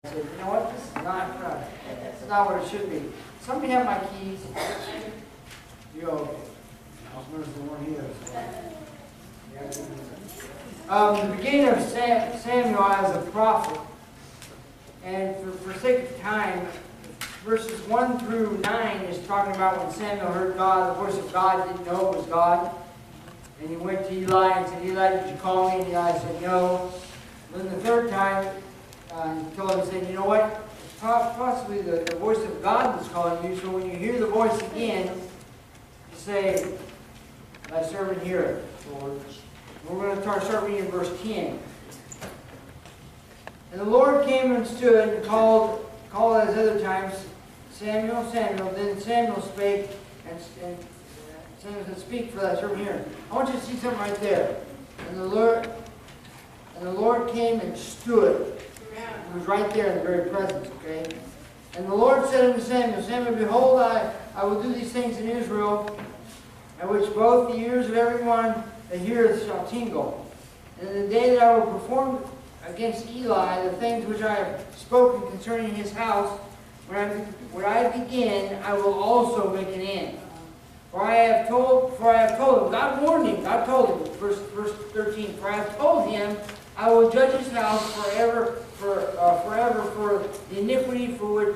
I said, you know what, this is not what it should be. Somebody have my keys? You okay? I was noticing the one here. The beginning of Samuel as a prophet, and for sake of time, verses 1 through 9 is talking about when Samuel heard God, the voice of God, didn't know it was God. And he went to Eli and said, Eli, did you call me? And Eli said, no. Then the third time, he told him, he said, you know what? It's possibly the voice of God that's calling you. So when you hear the voice again, you say, thy servant heareth, Lord. We're going to start reading in verse 10. And the Lord came and stood and called as other times, Samuel, Samuel. Then Samuel spake, and Samuel said, speak, for thy servant heareth. I want you to see something right there. And the Lord came and stood. He was right there in the very presence, okay? And the Lord said unto Samuel, Samuel, behold, I will do these things in Israel, at which both the ears of everyone that heareth shall tingle. And in the day that I will perform against Eli the things which I have spoken concerning his house, when I begin, I will also make an end. For I have told him, God warned him, God told him, verse 13, for I have told him, I will judge his house forever for the iniquity for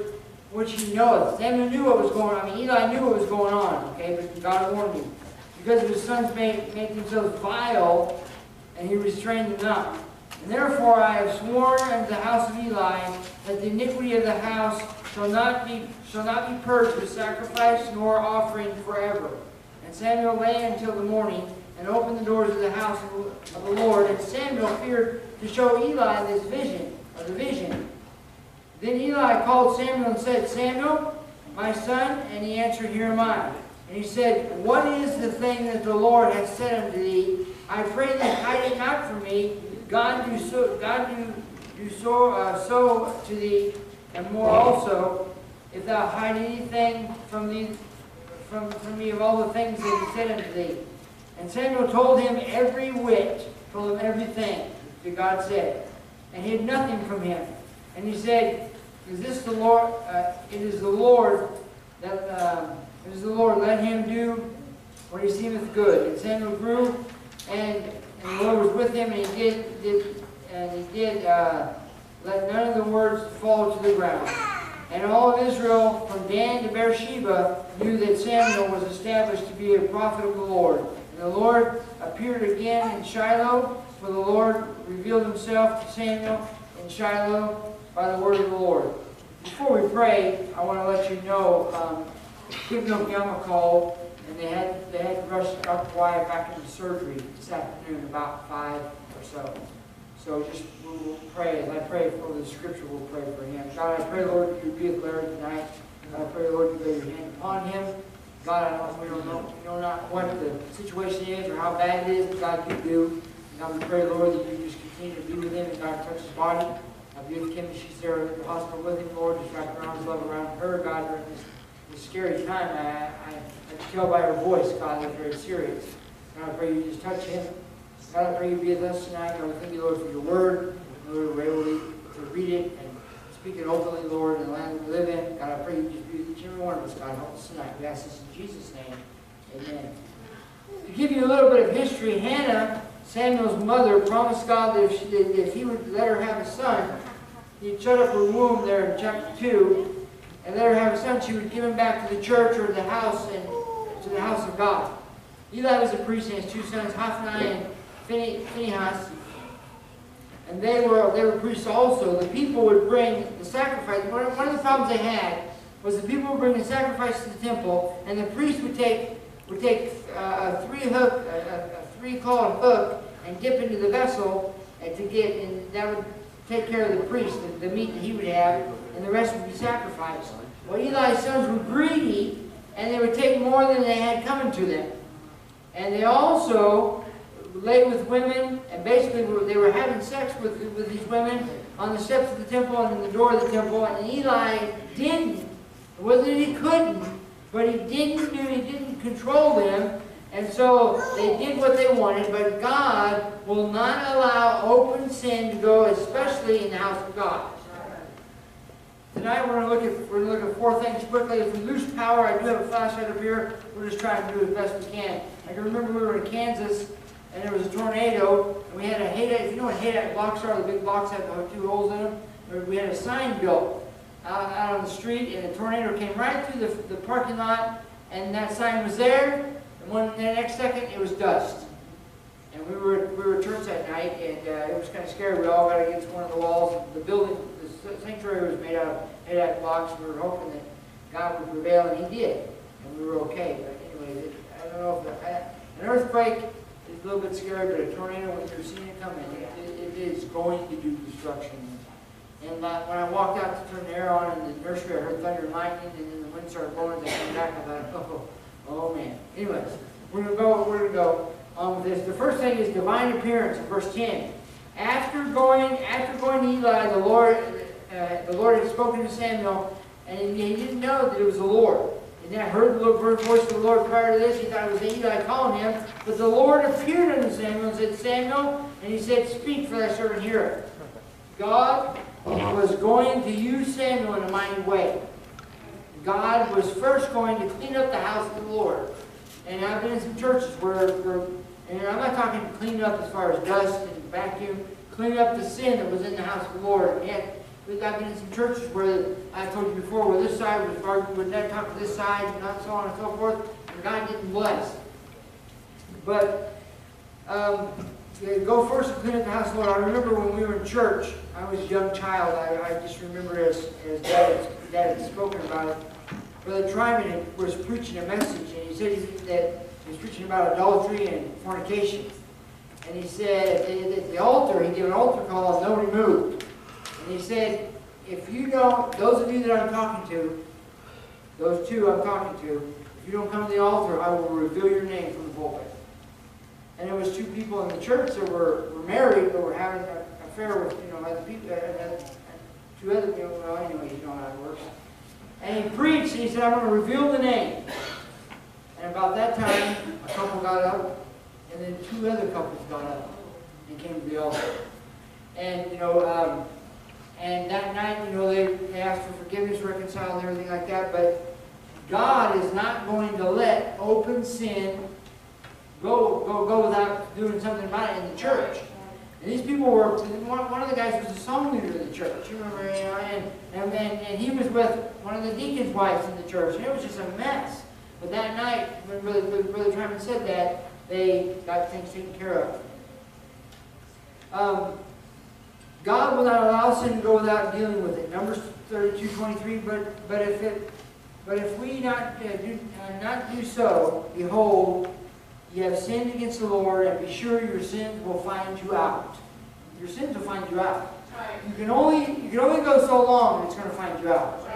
which he knoweth. Samuel knew what was going on. Eli knew what was going on, okay, but God warned him. Because his sons make themselves vile, and he restrained them not. And therefore I have sworn unto the house of Eli that the iniquity of the house shall not be purged with sacrifice nor offering forever. And Samuel lay until the morning, and opened the doors of the house of the Lord. And Samuel feared to show Eli the vision. Then Eli called Samuel and said, Samuel, my son, and he answered, Here am I. And he said, What is the thing that the Lord hath said unto thee? I pray thee, hide it not from me. God do so to thee, and more also, if thou hide anything from me of all the things that he said unto thee. And Samuel told him told him everything that God said, and hid nothing from him. And he said, Is this the Lord? It is the Lord that. It is the Lord. Let him do what he seemeth good. And Samuel grew, and the Lord was with him, and he did let none of the words fall to the ground. And all of Israel, from Dan to Beersheba, knew that Samuel was established to be a prophet of the Lord. And the Lord appeared again in Shiloh, for the Lord revealed himself to Samuel in Shiloh by the word of the Lord. Before we pray, I want to let you know, Kim Young called, and they had to rush Dr. Wyatt back into surgery this afternoon, about 5 or so. So just we'll pray. As I pray for the scripture, we'll pray for him. God, I pray, Lord, that you be with Larry tonight. God, I pray, Lord, you lay your hand upon him. God, we don't know not what the situation is or how bad it is, but God, you do. God, we pray, Lord, that you just continue to be with him and God, touch his body. I'll be with Kim as she's there at the hospital with him, Lord. Just wrap your arms love around her, God, during this scary time. I can tell by her voice, God, that very serious. God, I pray you just touch him. God, I pray you be with us tonight. God, we thank you, Lord, for your word. Lord, we're able to read it and speak it openly, Lord, in the land we live in. God, I pray you just be with each and every one of us. God, help us tonight. We ask this in Jesus' name. Amen. To give you a little bit of history, Hannah, Samuel's mother, promised God that if he would let her have a son, he'd shut up her womb there in chapter 2, and let her have a son, she would give him back to the church or the house and to the house of God. Eli was a priest, and his two sons, Hophni and Phinehas, and they were priests also. The people would bring the sacrifice. One of the problems they had was the people would bring the sacrifice to the temple, and the priest would take a three-clawed hook and dip into the vessel and that would take care of the priest, the meat that he would have, and the rest would be sacrificed. Well, Eli's sons were greedy, and they would take more than they had coming to them. And they also lay with women, and basically they were having sex with these women on the steps of the temple and in the door of the temple. And Eli didn't. It wasn't that he couldn't, but he didn't control them. And so they did what they wanted, but God will not allow open sin to go, especially in the house of God. tonight we're going to look at 4 things quickly. If we lose power, I do have a flashlight up here. We're just trying to do as best we can. I can remember we were in Kansas, and there was a tornado, and we had a Haydac. If you know what Haydac blocks are, the big blocks have 2 holes in them. We had a sign built out on the street, and a tornado came right through the parking lot, and that sign was there, and the next second it was dust. And we were at church that night, and it was kind of scary. We all got against one of the walls. The building, the sanctuary was made out of Haydac blocks. We were hoping that God would prevail, and He did, and we were okay. But anyway, I don't know if an earthquake is a little bit scary, but a tornado, when you're seeing it coming, it is going to do destruction. And when I walked out to turn the air on in the nursery, I heard thunder and lightning, and then the wind started blowing. As I came back, I thought, oh man. Anyways, we're gonna go on with this. The first thing is divine appearance in verse 10. After going to Eli, the Lord had spoken to Samuel, and he didn't know that it was the Lord. He had heard the voice of the Lord prior to this. He thought it was Eli calling him. But the Lord appeared unto Samuel and said, Samuel, and He said, speak, for thy servant heareth. God was going to use Samuel in a mighty way. God was first going to clean up the house of the Lord. And I've been in some churches where and I'm not talking clean up as far as dust and vacuum, clean up the sin that was in the house of the Lord. And yet, I've been in some churches where, I told you before, where this side was arguing with that, talk to this side, and not so on and so forth, and God didn't bless. But go first and clean up the house of the Lord. I remember when we were in church, I was a young child. I just remember as Dad had spoken about it. Brother Tryman was preaching a message, and he said that he was preaching about adultery and fornication. And he said at the altar, he gave an altar call, no remove. And he said, if you don't, those of you that I'm talking to, those 2 I'm talking to, if you don't come to the altar, I will reveal your name from the pulpit. And there was 2 people in the church that were married, but were having an affair with, other people, 2 other people. Well, anyway, you know how it works. And he preached, and he said, I'm going to reveal the name. And about that time, a couple got up, and then 2 other couples got up and came to the altar. And, and that night, they asked for forgiveness, reconciled, and everything like that. But God is not going to let open sin go without doing something about it in the church. And these people were, one of the guys was a song leader in the church, you remember, and he was with one of the deacon's wives in the church, and it was just a mess. But that night, when Brother Tryman said that, they got things taken care of. God will not allow sin to go without dealing with it. Numbers 32:23. But if we not do so, behold, you have sinned against the Lord, and be sure your sins will find you out. Your sins will find you out. You can only go so long, and it's going to find you out.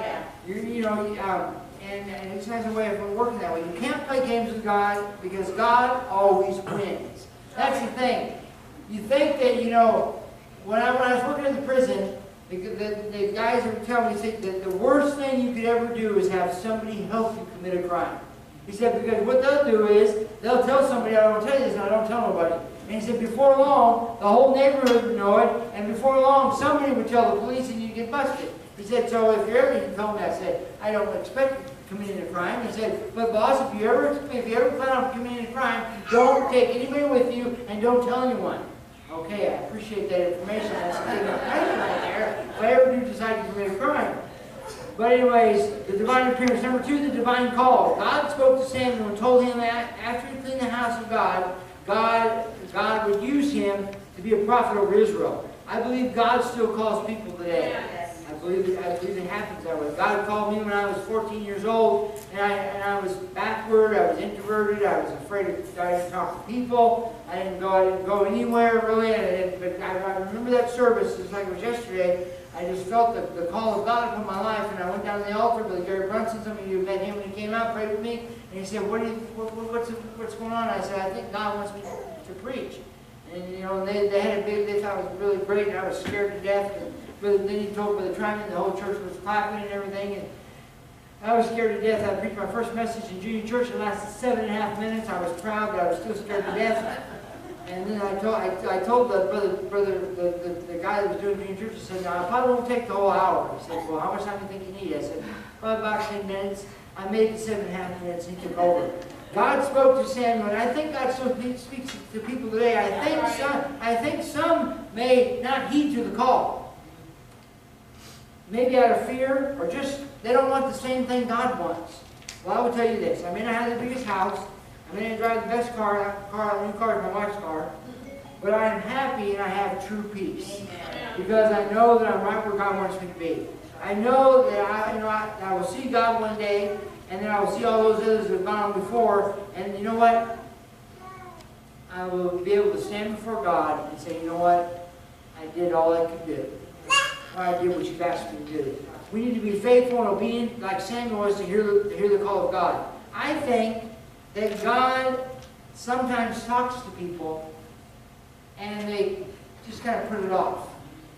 And it just has a way of working that way. You can't play games with God because God always wins. That's the thing. You think that when I was working in the prison, the guys would tell me that the worst thing you could ever do is have somebody help you commit a crime. He said, because what they'll do is, they'll tell somebody, I don't tell you this, and I don't tell nobody. And he said, before long, the whole neighborhood would know it, and before long, somebody would tell the police and you'd get busted. He said, so if you're ever, he told me, I said, I don't expect committing a crime. He said, but boss, if you ever plan on committing a crime, don't take anybody with you, and don't tell anyone. Okay, I appreciate that information. That's good information right there. If I ever do decide to commit a crime. But anyways, the divine appearance. Number 2, the divine call. God spoke to Samuel and told him that after he cleaned the house of God, God would use him to be a prophet over Israel. I believe God still calls people today. Yes. I believe it happens that way. God called me when I was 14 years old, and I was backward, I was introverted, I was afraid I didn't talk to people, I didn't go anywhere really, but I remember that service, it's like it was yesterday. I just felt the call of God upon my life, and I went down to the altar. Brother Gary Brunson, some of you met him when he came out, prayed with me, and he said, what's going on? I said, I think God wants me to preach. And they had a big, they thought it was really great, and I was scared to death. But then he told Brother Tryman, the whole church was clapping and everything, and I was scared to death. I preached my first message in junior church. It lasted 7.5 minutes. I was proud, but I was still scared to death. And then I told the guy that was doing junior church, I said, "Now, I probably won't take the whole hour." He said, "Well, how much time do you think you need?" I said, "Well, about 10 minutes. I made it 7.5 minutes, and he took over. God spoke to Samuel, and I think God still speaks to people today. I think some may not heed to the call. Maybe out of fear, or just they don't want the same thing God wants. Well, I will tell you this. I may not have the biggest house. I may not drive the best car. New car is my wife's car. But I am happy and I have true peace. Because I know that I'm right where God wants me to be. I know that I will see God one day, and then I will see all those others that have gone on before, and you know what? I will be able to stand before God and say, you know what? I did all I could do. Or I did what you've asked me to do. We need to be faithful and obedient like Samuel was to hear the call of God. I think that God sometimes talks to people and they just kind of put it off.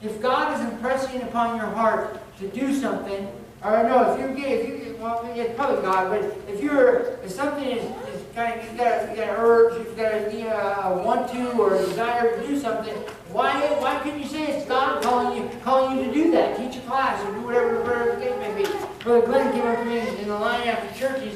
If God is impressing upon your heart to do something, or no, well, it's probably God, but if something is kind of, you've got an urge, you've got a want to or a desire to do something, why couldn't you say it's God calling you to do that? Teach a class or do whatever the case may be. Brother Glenn came up to me in the line after church. He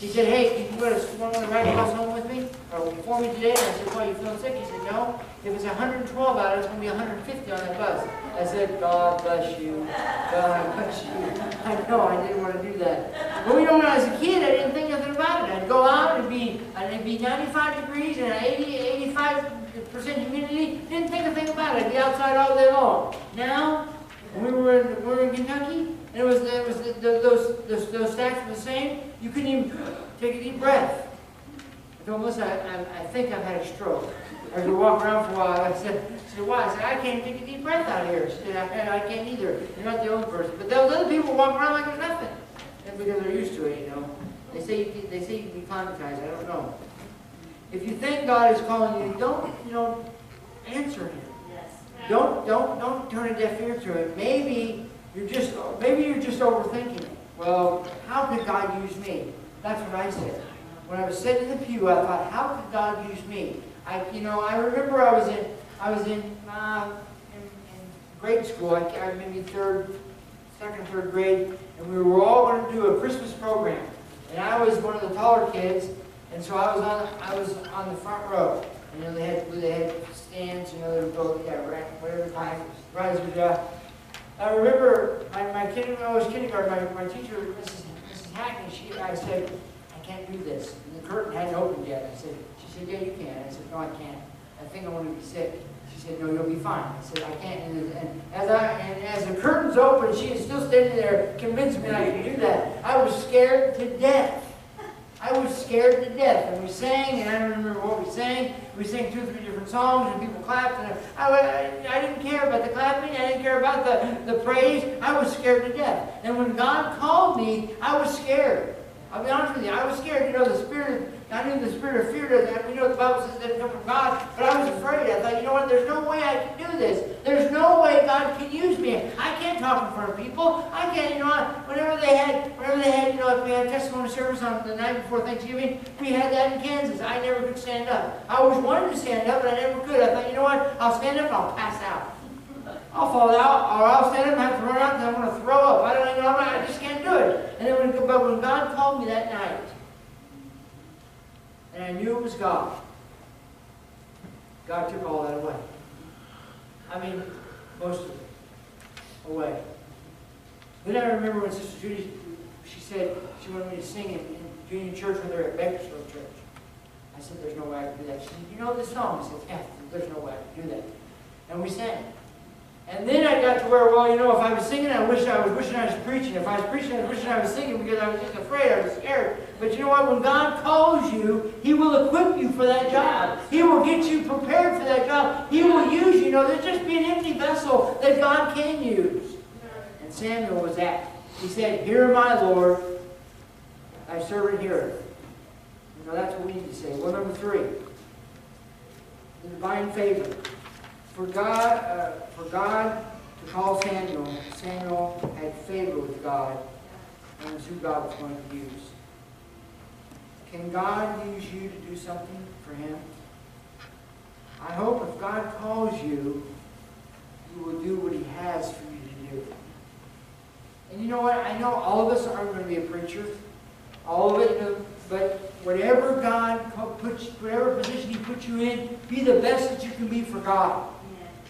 said, "Hey, can you go to one of the right house home with me or for me today?" And I said, "Why, you feeling sick?" He said, "No. If it's 112 out, it's going to be 150 on that bus." I said, "God bless you. God bless you." I know I didn't want to do that. But when I was a kid, I didn't think nothing about it. I'd go out and it'd be 95 degrees and 85% humidity. Didn't think a thing about it. I'd be outside all day long. Now, when we were in Kentucky, and those stacks were the same, you couldn't even take a deep breath. I told Melissa, I think I've had a stroke. As we walk around for a while, I said, "Why?" I said, "I can't take a deep breath out here." She said, "I can't either. You're not the only person." But those other people walk around like there's nothing. And because they're used to it, you know. They say you can be climatized. I don't know. If you think God is calling you, don't answer Him. Don't turn a deaf ear to it. Maybe you're just overthinking it. Well, how could God use me? That's what I said. When I was sitting in the pew, I thought, how could God use me? I remember I was in grade school. I maybe second, third grade, and we were all going to do a Christmas program. And I was one of the taller kids, and so I was on the front row. And they had stands, they would go, whatever time, risers. I remember when I was kindergarten, my teacher, Mrs. Hackney, I said, "I can't do this." And the curtain hadn't opened yet. She said, "Yeah, you can." I said, "No, I can't. I think I'm going to be sick." She said, "No, you'll be fine." I said, "I can't." And as the curtains opened, she was still standing there, convinced me I could do that. I was scared to death. I was scared to death. And we sang, and I don't remember what we sang. We sang 2 or 3 different songs, and people clapped. And I didn't care about the clapping. I didn't care about the praise. I was scared to death. And when God called me, I was scared. I'll be honest with you. I was scared. I knew the spirit of fear doesn't. We know the Bible says it doesn't come from God, but I was afraid. I thought, you know what? There's no way I can do this. There's no way God can use me. I can't talk in front of people. I can't. Whenever they had, if we had testimony service on the night before Thanksgiving, we had that in Kansas. I never could stand up. I always wanted to stand up, but I never could. I thought, you know what? I'll stand up and I'll pass out. I'll fall out, or I'll stand up and have to run out, and I'm going to throw up. I just can't do it. And then when God called me that night, and I knew it was God, God took all that away. I mean, most of it away. Then I remember when Sister Judy, she said she wanted me to sing in junior church when they were at Bakersfield Church. I said, "There's no way I can do that." She said, "You know this song?" I said, "Yeah, there's no way I can do that." And we sang. And then I got to where, if I was singing, I was wishing I was preaching. If I was preaching, I was wishing I was singing because I was just afraid, I was scared. But you know what? When God calls you, He will equip you for that job. He will get you prepared for that job. He will use you. There's just be an empty vessel that God can use. And Samuel was that. He said, "Hear my Lord, thy servant heareth." That's what we need to say. Well, number 3, the divine favor. For God to call Samuel had favor with God, and was who God was going to use. Can God use you to do something for Him? I hope if God calls you, you will do what He has for you to do. And you know what? I know all of us aren't going to be a preacher. All of it, but whatever God puts, whatever position He puts you in, be the best that you can be for God.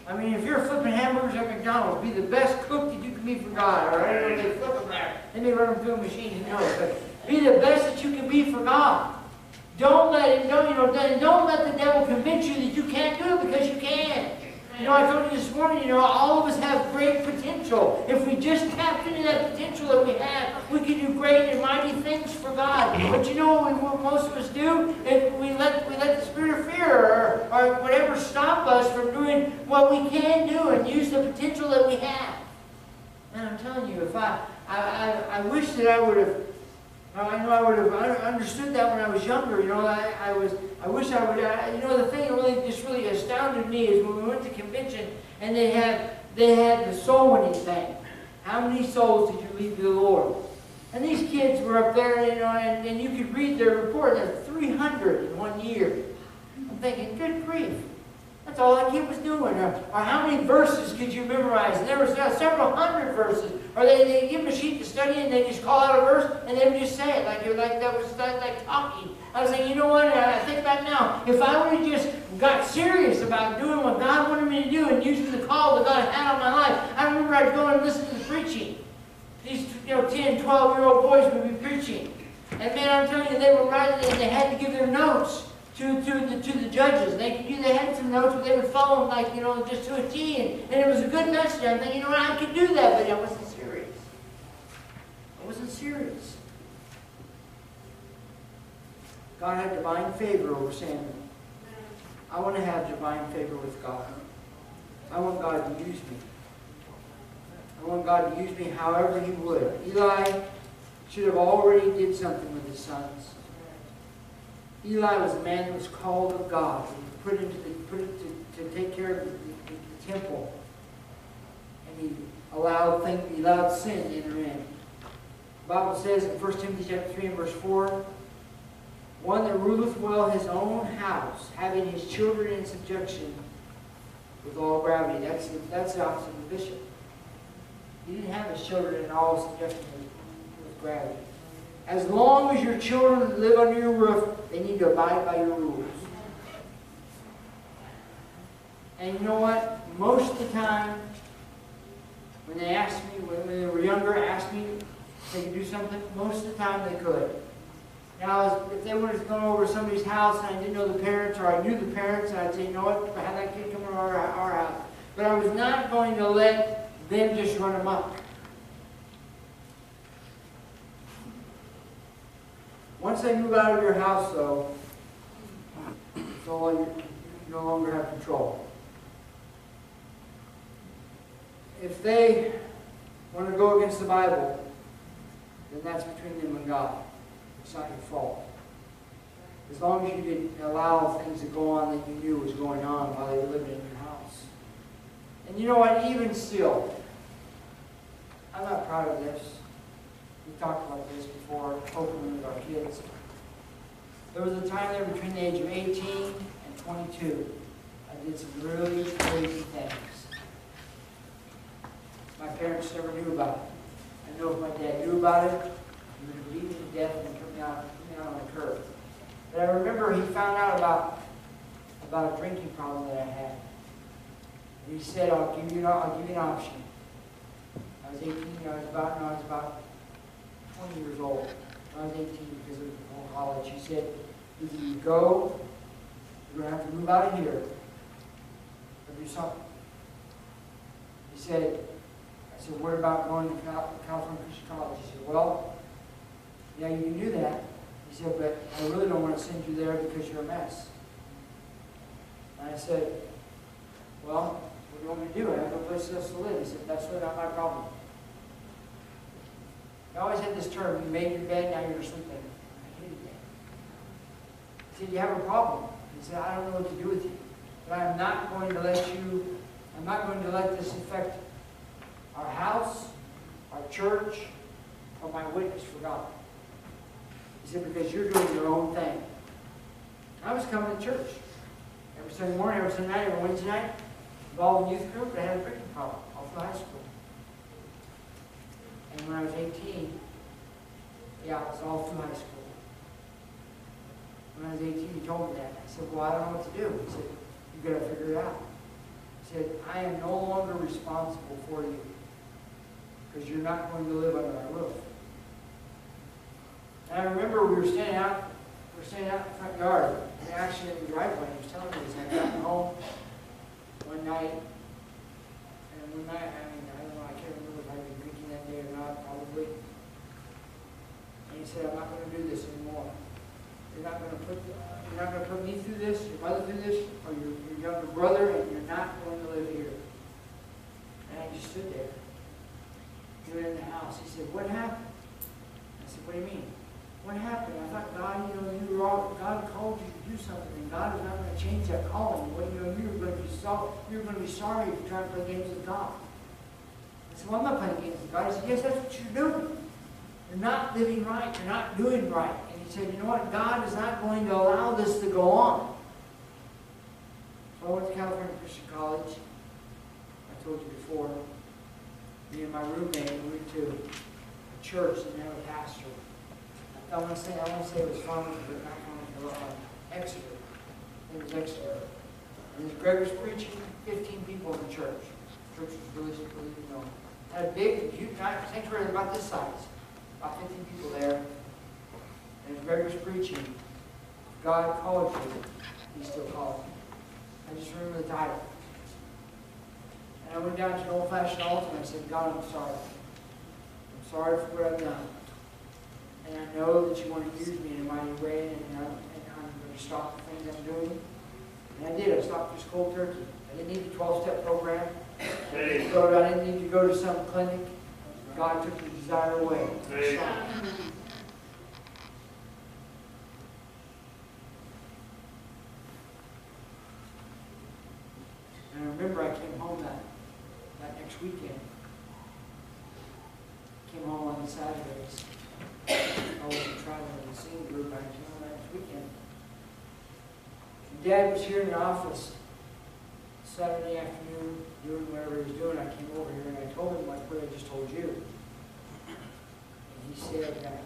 I mean, if you're flipping hamburgers at McDonald's, be the best cook that you can be for God. All right? Or they flip them there. Then they run them through a machine, who knows. But be the best that you can be for God. Don't let the devil convince you that you can't do it, because you can. You know, I told you this morning, all of us have great potential. If we just tap into that potential that we have, we can do great and mighty things for God. But you know what most of us do? If we let the spirit of fear or whatever stop us from doing what we can do and use the potential that we have. And I'm telling you, if I wish that I would have, I would have understood that when I was younger. I wish I would. The thing that just really astounded me is when we went to convention and they had the soul winning thing. How many souls did you lead to the Lord? And these kids were up there, and you could read their report. There's 300 in 1 year. I'm thinking, good grief. That's all that kid was doing. Or how many verses could you memorize? And there was several hundred verses. Or they give them a sheet to study and they just call out a verse and they would just say it like that was like talking. I was saying, you know what? I think back now, if I would have just got serious about doing what God wanted me to do and using the call that God had on my life, I remember I'd go and listen to the preaching. These 10, 12-year-old boys would be preaching. And man, I'm telling you, they were writing and they had to give their notes to the judges. They had some notes, but they would follow them just to a T, and it was a good message. I'm thinking, I could do that, but I wasn't serious. I wasn't serious. God had divine favor over Samuel. I want to have divine favor with God. I want God to use me. I want God to use me however He would. Eli should have already did something with his sons. Eli was a man that was called of God, put to take care of the temple, and he allowed sin to enter in. The Bible says in 1 Timothy chapter 3 and verse 4, one that ruleth well his own house, having his children in subjection with all gravity. That's the opposite of the bishop. He didn't have his children in all subjection with gravity. As long as your children live under your roof, they need to abide by your rules. And you know what? Most of the time, when they asked me, when they were younger, asked me if they could do something, most of the time they could. Now, if they were going over to somebody's house and I didn't know the parents, or I knew the parents, and I'd say, you know what, have that kid come over our house. But I was not going to let them just run amok. Once they move out of your house, though, you no longer have control. If they want to go against the Bible, then that's between them and God. It's not your fault. As long as you didn't allow things to go on that you knew was going on while they were living in your house. And you know what? Even still, I'm not proud of this. We talked about this before, openly with our kids. There was a time there between the age of 18 and 22. I did some really crazy things. My parents never knew about it. I know if my dad knew about it, he would have beat me to death and put me out on the curb. But I remember he found out about a drinking problem that I had. And he said, I'll give you an option. I was 18, I was about 20 years old. I was 18 because of college. He said, either you go, you're going to have to move out of here, or do something. He said, I said, what about going to California Christian College? He said, well, yeah, you can do that. He said, but I really don't want to send you there because you're a mess. And I said, well, what do you want me to do? I have no place else to live. He said, that's really not my problem. I always had this term, you made your bed, now you're sleeping. I hated that. He said, you have a problem. He said, I don't know what to do with you. But I'm not going to let this affect our house, our church, or my witness for God. He said, because you're doing your own thing. I was coming to church. every Sunday morning, every Sunday night, every Wednesday night, involved in youth group, and I had a drinking problem all through high school. And when I was 18, yeah, it was all through high school. When I was 18, he told me that. I said, well, I don't know what to do. He said, you've got to figure it out. He said, I am no longer responsible for you because you're not going to live under my roof. And I remember we were standing out in the front yard, and actually in the driveway, he was telling me this. I got home one night, and one night, I don't know, I can't remember if I was drinking that day or not, probably. And he said, I'm not going to do this anymore. You're not going to put me through this, your mother through this, or your younger brother, and you're not going to live here. And I just stood there. He went in the house. He said, what happened? I said, what do you mean? What happened? I thought God, God called you to do something, and God is not going to change that calling. Well, you're going to be sorry if you try to play games with God. I said, well, I'm not playing games with God. He said, yes, that's what you're doing. You're not living right. You're not doing right. And he said, you know what? God is not going to allow this to go on. So I went to California Christian College. I told you before. Me and my roommate went to a church and had a pastor. I want to say it was Farmington, but not Farmington, Exeter. It was Exeter. And as Greg was preaching, 15 people in the church. The church was really, you know, had a big, huge sanctuary about this size. About 15 people there. And as Greg was preaching, God called you. He still calls you. I just remember the title. And I went down to an old-fashioned altar and I said, God, I'm sorry. I'm sorry for what I've done. And I know that you want to use me in a mighty way, and I'm going to stop the things I'm doing. And I did. I stopped this cold turkey. I didn't need the 12-step program. I didn't need to go to some clinic. God took the desire away. And I remember I came home that next weekend. Came home on the Saturdays. I wasn't traveling in the singing group. I came home that next weekend. And Dad was here in the office Saturday afternoon doing whatever he was doing. I came over here and I told him like what I just told you. And he said that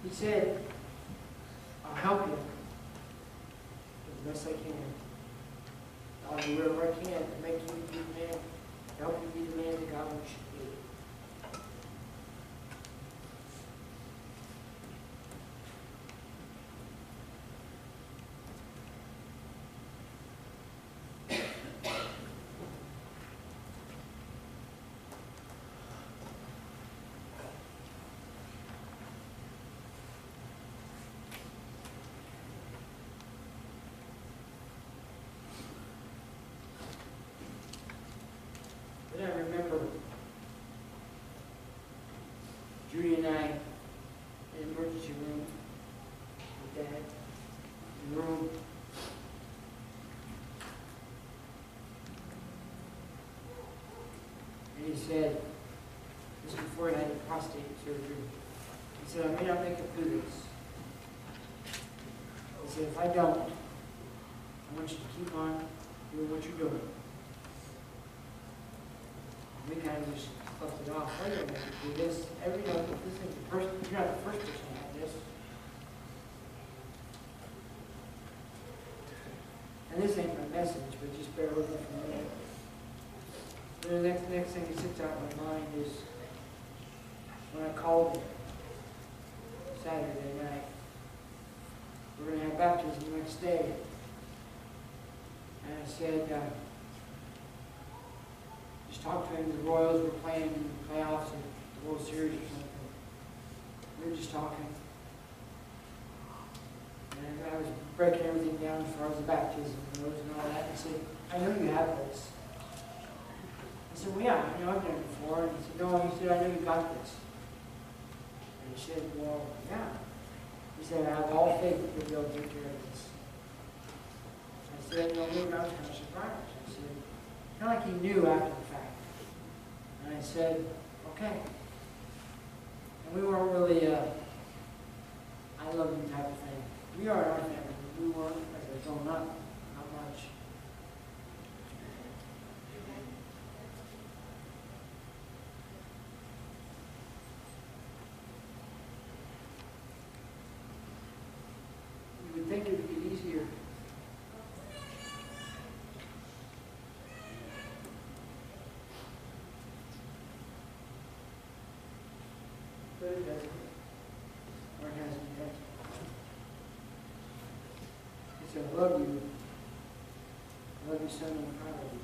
he said, I'll help you as best I can. I'll do whatever I can to make you be the man, to help you be the man that God wants you to be. Then I remember Judy and I in the emergency room with Dad in the room. And he said, this was before he had the prostate surgery, he said, I may not make it through this. He said, if I don't, I want you to keep on doing what you're doing. We kind of just left it off. Wait a minute, do this. Every day, this is the first, you're not the first person to have this. And this ain't my message, but just bear with me for a minute. Then the next thing that sits out in my mind is when I called him Saturday night. We're going to have baptism the next day. And I said, just talked to him. The Royals were playing in the playoffs of the World Series or something. We were just talking. And I was breaking everything down as far as the baptism goes and all that. I said, I know you have this. I said, well, yeah, I've done it before. And he said, no, he said, I know you got this. And he said, well, yeah. He said, I have all faith that you'll take care of this. I said, no, maybe I was kind of surprised. I said, kind of like he knew after the fact. And I said, okay. And we weren't really, I love you type of thing. We are in our family. We weren't, as I was growing up, not much. You would think it would be easier. But it doesn't. Or it hasn't yet. He said, I love you. I love you, son, and I'm proud of you.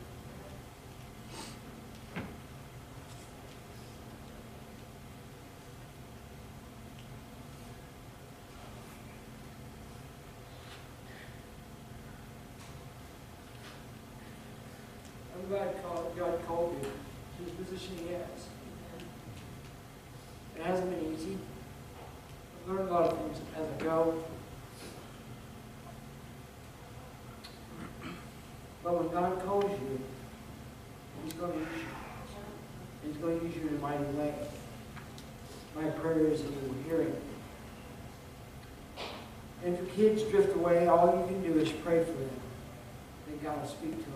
I'm glad God called you to the position He has. It hasn't been easy. I've learned a lot of things as I go. But when God calls you, He's going to use you. He's going to use you in a mighty way. My prayer is that you will hear Him. And if your kids drift away, all you can do is pray for them. That God will speak to them.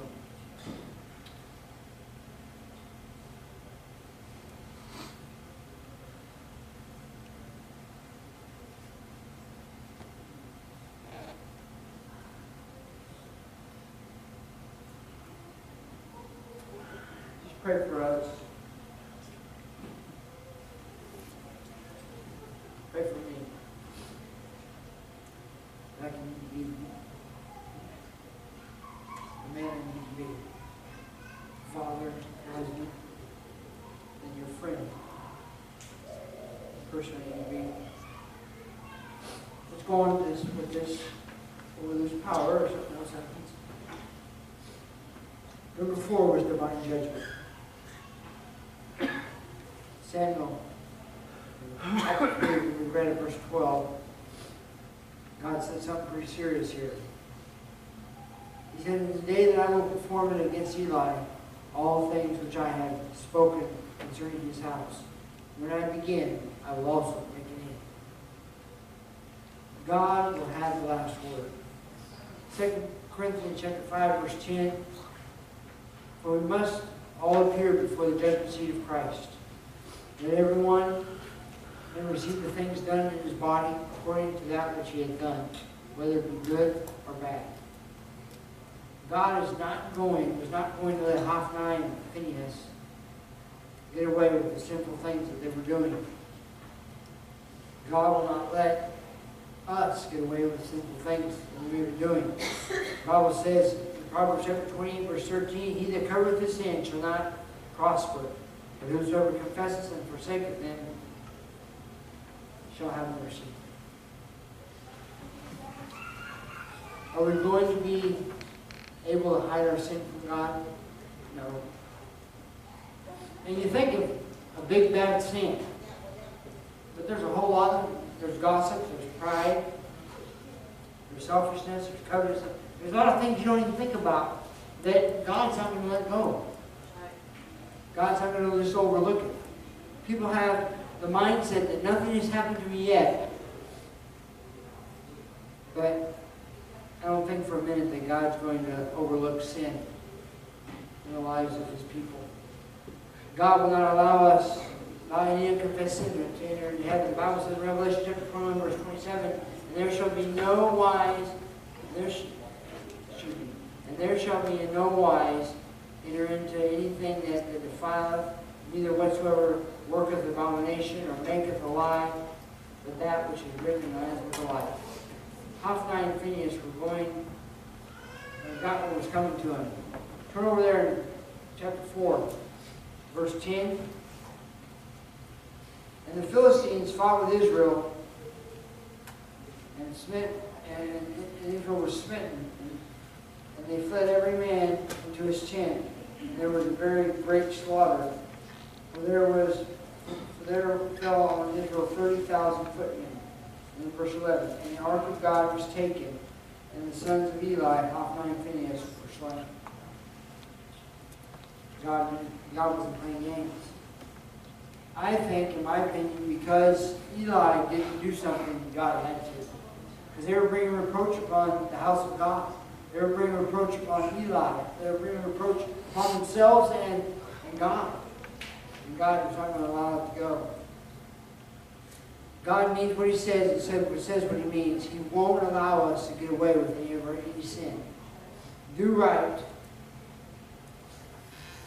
Pray for us. Pray for me. That I can be the man I need to be. Father, husband, and your friend. The person I need to be. Let's go on with this, or we lose power, or something else happens. Number 4 was divine judgment. Samuel, we read at verse 12, God said something pretty serious here. He said, in the day that I will perform it against Eli, all things which I have spoken concerning his house, when I begin, I will also make an end. God will have the last word. 2 Corinthians chapter 5, verse 10, for we must all appear before the judgment seat of Christ, that everyone may receive the things done in his body according to that which he had done, whether it be good or bad. God was not going to let Hophni and Phinehas get away with the sinful things that they were doing. God will not let us get away with sinful things that we were doing. The Bible says in Proverbs chapter 28, verse 13, he that covereth his sin shall not prosper, but whosoever confesseth and forsaketh them shall have mercy. Are we going to be able to hide our sin from God? No. And you think of a big bad sin, but there's a whole lot of them. There's gossip, there's pride, there's selfishness, there's covetousness. There's a lot of things you don't even think about that God's not going to let go. God's not going to just overlook it. People have the mindset that nothing has happened to me yet. But I don't think for a minute that God's going to overlook sin in the lives of His people. God will not allow us, not any unconfessed sin, to enter into heaven. The Bible says in Revelation chapter 21, verse 27, and there shall be no wise, there shall be in no wise enter into anything that defileth, neither whatsoever worketh abomination or maketh a lie, but that which is written in the Lamb's Book of Life. Hophni and Phinehas were going, and got what was coming to them. Turn over there in chapter 4, verse 10. And the Philistines fought with Israel, and Israel was smitten, and they fled every man into his tent. and there was a very great slaughter. For there fell on Israel 30,000 footmen. And in verse 11, and the ark of God was taken, and the sons of Eli, Hophni and Phinehas, were slain. God wasn't playing games. I think, in my opinion, because Eli didn't do something, God had to. Because they were bringing reproach upon the house of God. They were bringing reproach upon Eli. They were bringing reproach upon themselves and God. And God was not going to allow it to go. God means what He says. It says what He means. He won't allow us to get away with any sin. Do right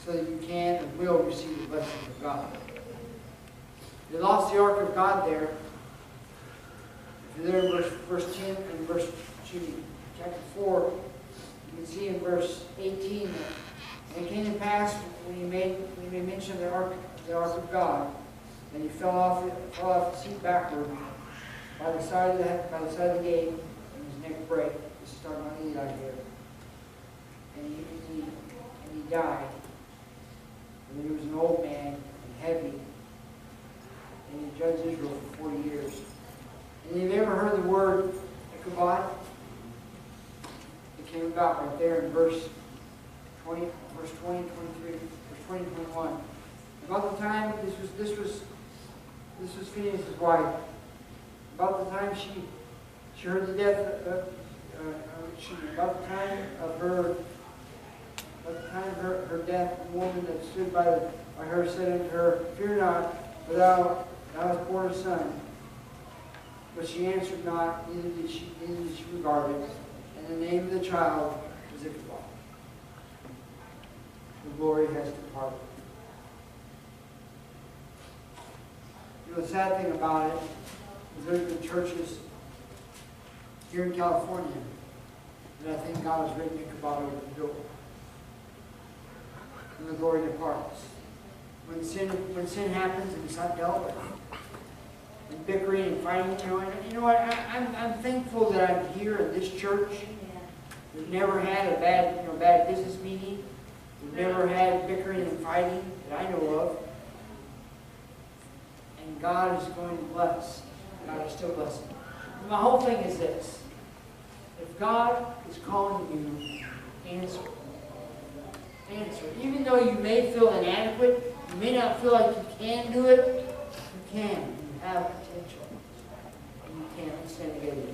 so that you can and will receive the blessings of God. They lost the ark of God there. If you're there in verse 10 and chapter 4, you can see in verse 18 that, and it came to pass when he made mention of the ark of God, and he fell off the seat backward by the side of the gate, and his neck brake. This is talking about Eli here. And he died. And he was an old man and heavy. And he judged Israel for 40 years. And have you ever heard the word Ichabod? It came about right there in verse 20, 23, verse 20, 21. About the time, this was Phinehas' wife. About the time she heard the death about the time of her death, the woman that stood by her said unto her, Fear not, for thou hast borne a son. But she answered not, neither did she regard it. And the name of the child was Ichabod. The glory has departed. You know, the sad thing about it is there's been churches here in California that I think God has written Ichabod over the door. And the glory departs. When sin happens and it's not dealt with, and bickering and fighting, you know what? I'm thankful that I'm here in this church. We've never had a bad business meeting. We've never had bickering and fighting that I know of. And God is going to bless. God is still blessing. And my whole thing is this: if God is calling you, answer. Answer. Even though you may feel inadequate, you may not feel like you can do it, you can. You have potential. And you can. Let's stand together.